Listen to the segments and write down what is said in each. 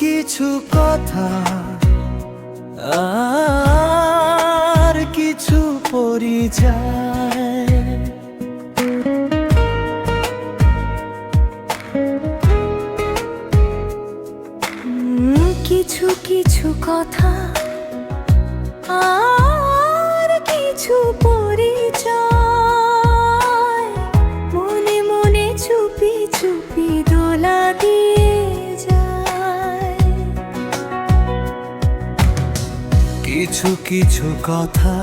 কিছু কথা আর কিছু পরিচয়। কিছু কিছু কথা আর কিছু পরিচয়, মনে মনে চুপি চুপি দোলা দিয়ে যায়। কিছু কিছু কথা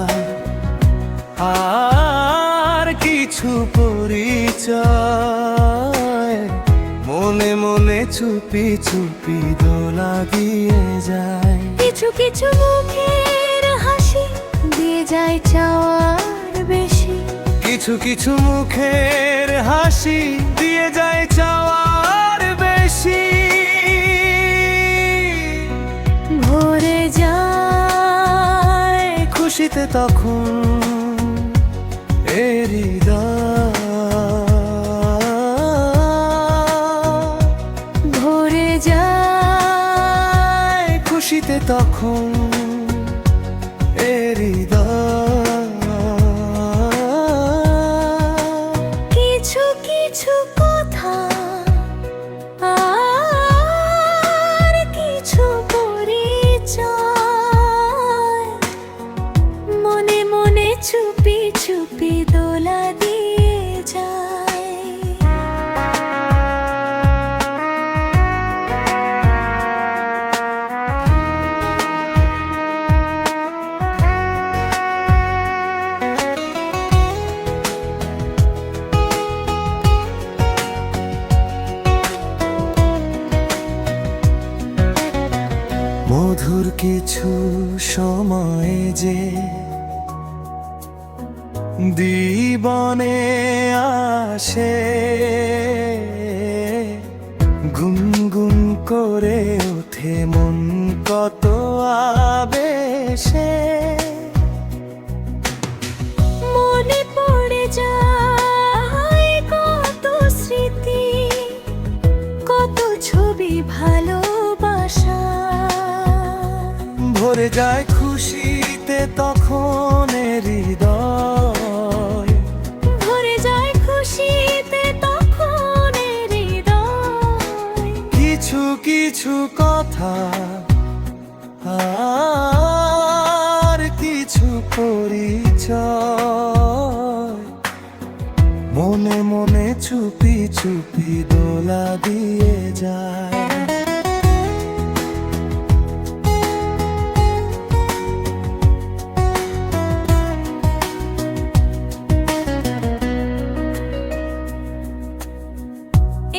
আর কিছু পরিচয়, মনে মনে চুপি চুপি দোলা দিয়ে যায়। কিছু কিছু মুখের হাসি দিয়ে যায় চাওয়ার বেশি, কিছু কিছু মুখের হাসি দিয়ে যায় চাওয়ার বেশি। ভরে যায় খুশিতে তখন এ হৃদয়, ভরে যায় খুশিতে তখন এ হৃদয়। কিছু কিছু কথা আর কিছু পরিচয়, মনে মনে চুপি চুপি দোলা দিয়ে যায়। মধুর কিছু সময় যে জীবনে আসে, গুনগুন করে ওঠে মন কত আবেশে। মনে পড়ে যায় কত স্মৃতি, কত ছবি ভালোবাসা। ভরে যায় খুশিতে তখন এ হৃদয়, ভরে যায় খুশিতে তখন এ হৃদয়। কিছু কিছু কথা আর কিছু পরিচয়, মনে মনে চুপি চুপি দোলা দিয়ে যায়।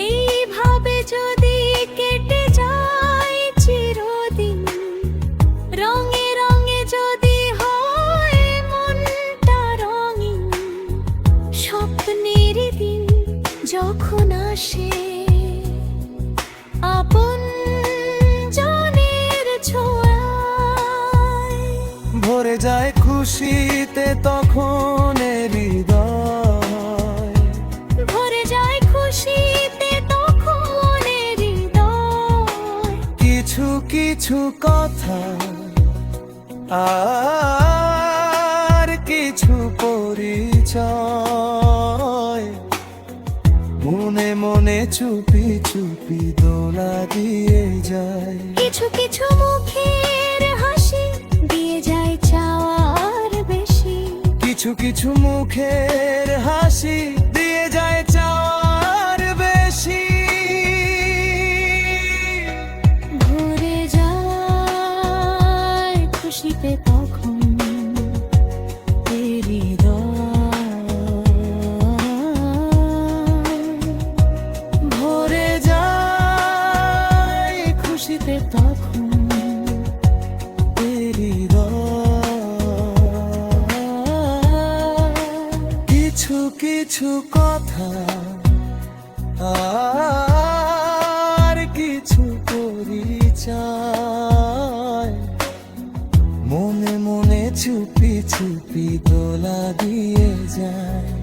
এইভাবে যদি কেটে যায় চিরদিন, রঙে রঙে যদি হয় মনটা রঙিন, স্বপ্নের দিন যখন আসে আপন জনের ছোঁয়ায়। ভরে যায় খুশিতে তখন এ হৃদয়, ভরে যায় খুশিতে তখন এ হৃদয়। কিছু কিছু কথা আর কিছু পরিচয়, মনে মনে চুপি চুপি দোলা দিয়ে যায়। কিছু কিছু মুখের হাসি দিয়ে যায় চাওয়ার বেশি, কিছু কিছু মুখের হাসি দিয়ে যায় চাওয়ার বেশি। ভরে যায় খুশিতে তখন এ হৃদয়, ভরে যায় খুশিতে তখন এ হৃদয়। কিছু কিছু কথা আর কিছু পরিচয়, মনে মনে চুপি চুপি দোলা দিয়ে যায়।